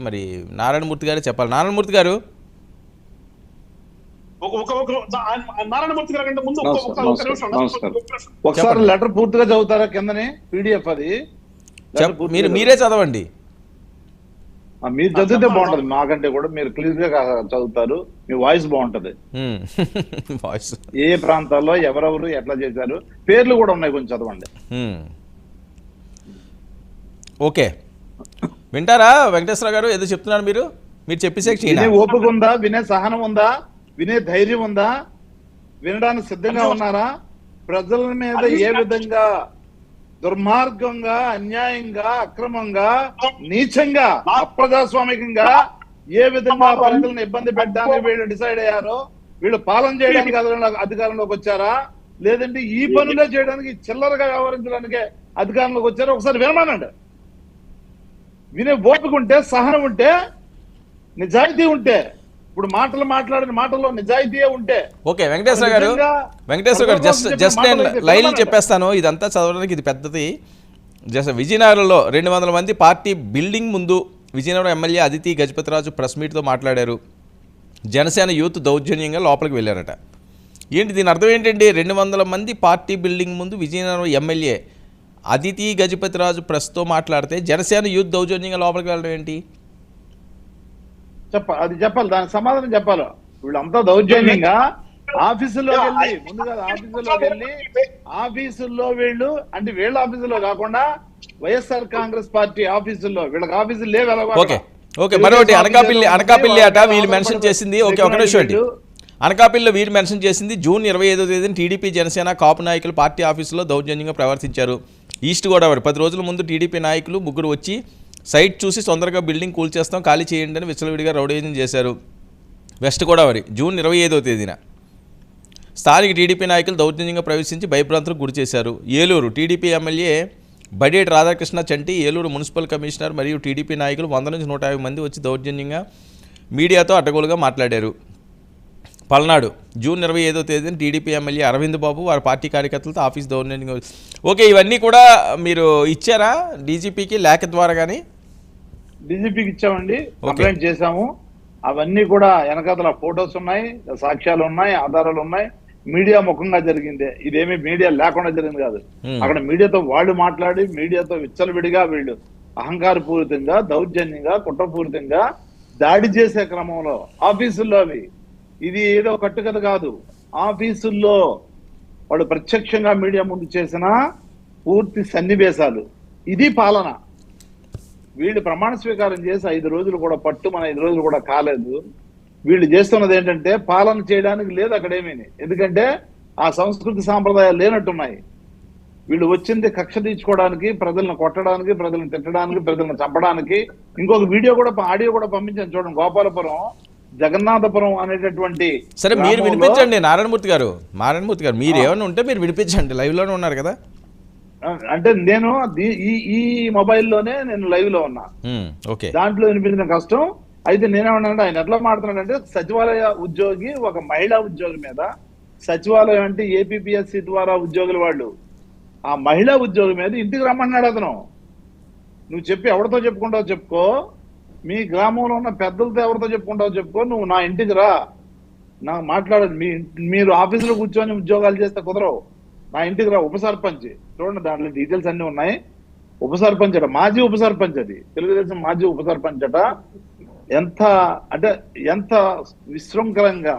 మరి నారాయణమూర్తి గారే చెప్పాలి. నారాయణమూర్తి గారు నారాయణమూర్తి గారి కంటే ముందు ఒకసారి లెటర్ పూర్తిగా చదువుతారా? కిందనే పీడిఎఫ్ అది మీరే చదవండి. మీరు చదివితే బాగుంటది, మాకంటే కూడా మీరు క్లియర్ గా చదువుతారు, మీ వాయిస్ బాగుంటది. వాయిస్ ఏ ప్రాంతాల్లో ఎవరెవరు ఎట్లా చేశారు పేర్లు కూడా ఉన్నాయి, కొంచెం చదవండి. ఓకే, వింటారా వెంకటేశ్వర గారు? ఏదో చెప్తున్నారు మీరు చెప్పేసే. వినే ఓపిక ఉందా? వినే సహనం ఉందా? వినే ధైర్యం ఉందా? వినడానికి సిద్ధంగా ఉన్నారా? ప్రజల మీద ఏ విధంగా దుర్మార్గంగా, అన్యాయంగా, అక్రమంగా, నీచంగా, అప్రజాస్వామికంగా ఏ విధంగా ప్రజలను ఇబ్బంది పెట్టడానికి వీళ్ళు డిసైడ్ అయ్యారో, వీళ్ళు పాలన చేయడానికి అధికారంలోకి వచ్చారా, లేదంటే ఈ పనులే చేయడానికి చిల్లరగా వ్యవహరించడానికే అధికారంలోకి వచ్చారా? ఒకసారి వినమానండి. వినే ఓపిక ఉంటే, సహనం ఉంటే, నిజాయితీ ఉంటే, ఇప్పుడు మాట్లాడిన మాటల్లో నిజాయితీయే ఉంటే. ఓకే వెంకటేశ్వర గారు, జస్ట్ నేను లైన్లు చెప్పేస్తాను, ఇదంతా చదవడానికి ఇది పెద్దది. జస్ట్ విజయనగరంలో 200 మంది పార్టీ బిల్డింగ్ ముందు విజయనగరం ఎమ్మెల్యే అదితి గజపతిరాజు ప్రెస్ మీట్తో మాట్లాడారు. జనసేన యూత్ దౌర్జన్యంగా లోపలికి వెళ్ళారట. ఏంటి దీని అర్థం ఏంటండి? 200 మంది పార్టీ బిల్డింగ్ ముందు విజయనగరం ఎమ్మెల్యే అదితి గజపతిరాజు ప్రెస్తో మాట్లాడితే జనసేన యూత్ దౌర్జన్యంగా లోపలికి వెళ్ళడం ఏంటి? అది చెప్పాలి, దానికి సమాధానం చెప్పాలి. వీళ్ళంతా దౌర్జన్యంగా ఆఫీసుల్లోకి వెళ్ళి, ముందుగా ఆఫీసుల్లో వీళ్ళు అంటే వీళ్ళ ఆఫీసులో కాకుండా వైఎస్ఆర్ కాంగ్రెస్ పార్టీ ఆఫీసుల్లో, వీళ్ళకి ఆఫీసులు లేవు. ఓకే మరొకటి అనకాపల్లి అట వీళ్ళు మెన్షన్ చేసింది. ఓకే ఒక నిమిషం అండి. అనకాపల్లిలో వీరు మెన్షన్ చేసింది జూన్ 25వ తేదీన టీడీపీ జనసేన కాపు నాయకులు పార్టీ ఆఫీసులో దౌర్జన్యంగా ప్రవర్తించారు. ఈస్ట్ గోదావరి 10 రోజుల ముందు టీడీపీ నాయకులు ముగ్గురు వచ్చి సైట్ చూసి తొందరగా బిల్డింగ్ కూల్చేస్తాం, ఖాళీ చేయండి అని విచ్చలవిడిగా రౌడీజం చేశారు. వెస్ట్ గోదావరి జూన్ 25వ తేదీన స్థానిక టీడీపీ నాయకులు దౌర్జన్యంగా ప్రవేశించి భయభ్రాంతులకు గురి చేశారు. ఏలూరు టీడీపీ ఎమ్మెల్యే బడేటి రాధాకృష్ణ చంటి, ఏలూరు మున్సిపల్ కమిషనర్ మరియు టీడీపీ నాయకులు 100 నుంచి 150 మంది వచ్చి దౌర్జన్యంగా మీడియాతో అడ్డగోలుగా మాట్లాడారు. పల్నాడు జూన్ 25వ తేదీన టీడీపీ ఎమ్మెల్యే అరవింద్ బాబు వారి పార్టీ కార్యకర్తలతో ఆఫీస్ దౌర్జన్యంగా. ఓకే, ఇవన్నీ కూడా మీరు ఇచ్చారా డీజీపీకి లేఖ ద్వారా? కానీ డీజీపీకి ఇచ్చామండి, కంప్లైంట్ చేశాము. అవన్నీ కూడా వెనకాతల ఫొటోస్ ఉన్నాయి, సాక్ష్యాలు ఉన్నాయి, ఆధారాలు ఉన్నాయి. మీడియా ముఖంగా జరిగిందే, ఇదేమి మీడియా లేకుండా జరిగింది కాదు. అక్కడ మీడియాతో వాళ్ళు మాట్లాడి, మీడియాతో విచ్చలవిడిగా వీళ్ళు అహంకారపూరితంగా, దౌర్జన్యంగా, కుట్రపూరితంగా దాడి చేసే క్రమంలో ఆఫీసుల్లో ఇది ఏదో కట్టుకథ కాదు. ఆఫీసుల్లో వాళ్ళు ప్రత్యక్షంగా మీడియా ముందు చేసిన పూర్తి సన్నివేశాలు. ఇది పాలన. వీళ్ళు ప్రమాణ స్వీకారం చేసి 5 రోజులు కూడా మన 5 రోజులు కూడా కాలేదు. వీళ్ళు చేస్తున్నది ఏంటంటే పాలన చేయడానికి లేదు అక్కడేమీ. ఎందుకంటే ఆ సంస్కృతి సాంప్రదాయాలు లేనట్టున్నాయి. వీళ్ళు వచ్చింది కక్ష తీర్చుకోవడానికి, ప్రజలను కొట్టడానికి, ప్రజలను తిట్టడానికి, ప్రజలను చంపడానికి. ఇంకొక వీడియో కూడా, ఆడియో కూడా పంపించాను చూడండి. గోపాలపురం, జగన్నాథపురం అనేటటువంటి. సరే మీరు వినిపించండి నారాయణమూర్తి గారు మీరు ఏమైనా ఉంటే మీరు వినిపించండి, లైవ్ లోనే ఉన్నారు కదా. అంటే నేను ఈ మొబైల్లోనే నేను లైవ్ లో ఉన్నా, దాంట్లో వినిపించడం కష్టం. అయితే నేనేమన్నా, ఆయన ఎట్లా మాట్లాడుతున్నాడంటే సచివాలయ ఉద్యోగి ఒక మహిళా ఉద్యోగి మీద, సచివాలయం అంటే ఏపీపీఎస్సీ ద్వారా ఉద్యోగులు వాళ్ళు, ఆ మహిళా ఉద్యోగి మీద ఇంటికి రమ్మన్నాడు అతను. నువ్వు చెప్పి ఎవరితో చెప్పుకుంటావు చెప్పుకో, మీ గ్రామంలో ఉన్న పెద్దలతో ఎవరితో చెప్పుకుంటావు చెప్పుకో, నువ్వు నా ఇంటికి రా, నాకు మాట్లాడదు. మీరు ఆఫీసులో కూర్చొని ఉద్యోగాలు చేస్తే కుదరవు, నా ఇంటికి రా. ఉప సర్పంచ్ చూడండి, దాంట్లో డీటెయిల్స్ అన్ని ఉన్నాయి. ఉప సర్పంచ్ అట, మాజీ ఉప సర్పంచ్, అది తెలుగుదేశం మాజీ ఉప సర్పంచ్ అట. ఎంత విశృంఖలంగా,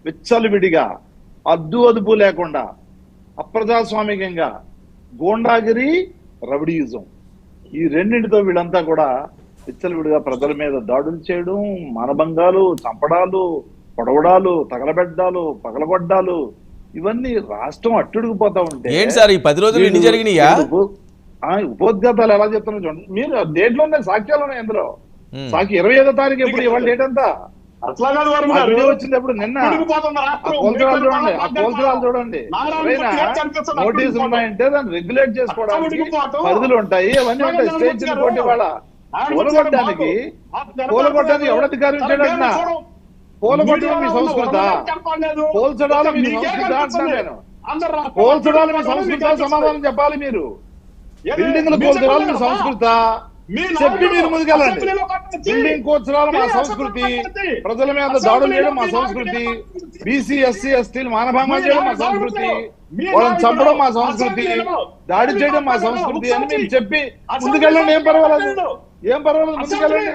విచ్చలవిడిగా, అదుపు లేకుండా, అప్రజాస్వామికంగా, గోండాగిరి, రౌడీయిజం, ఈ రెండింటితో వీళ్ళంతా కూడా విచ్చలవిడిగా ప్రజల మీద దాడులు చేయడం, మానభంగాలు, చంపడాలు, పొడవడాలు, తగలబెట్టాలు, పగలగొడ్డాలు, ఇవన్నీ రాష్ట్రం అట్టుడికిపోతా ఉంటే. ఏంటి సార్ ఈ 10 రోజులు ఎన్ని జరిగినాయా? ఉపోద్ఘాతాలు ఎలా చెప్తున్నా చూడండి. మీరు డేట్లో ఉన్నాయి, సాక్ష్యాలు ఉన్నాయి ఎందులో. సాక్షి 25వ తారీఖు ఎప్పుడు, ఇవాళ డేట్ అంతా వచ్చింది ఎప్పుడు? నిన్న. పోల్చడాలు చూడండి, ఆ పోల్చడాలు చూడండి. నోటీసులు ఉన్నాయంటే దాన్ని రెగ్యులేట్ చేసుకోవడానికి పరిధులు ఉంటాయి, అవన్నీ ఉంటాయి. స్టేజ్ కోర్టు వాళ్ళ కూలగొట్టడానికి ఎవరు అధికారం ఇచ్చాడన్నా? కూలగొట్టడం మీ సంస్కృత, పోల్చడాలు మీ సంస్కృత అంటున్నా నేను. పోల్చడాలు మీ సంస్కృత, సమాధానం చెప్పాలి మీరు. బిల్డింగ్లు పోల్చడాలు మీ సంస్కృత, చెప్పి మీరు ముందుకెళ్ళండి. బిల్డింగ్ కూర్చోవాలి మా సంస్కృతి, ప్రజల మీద దాడులు చేయడం మా సంస్కృతి, బీసీ ఎస్సీ ఎస్టీలు మానభంగం చేయడం మా సంస్కృతి, వాళ్ళని చంపడం మా సంస్కృతి, దాడి చేయడం మా సంస్కృతి అని మీరు చెప్పి ముందుకెళ్ళండి. ఏం పర్వాలేదు, ముందుకెళ్ళండి.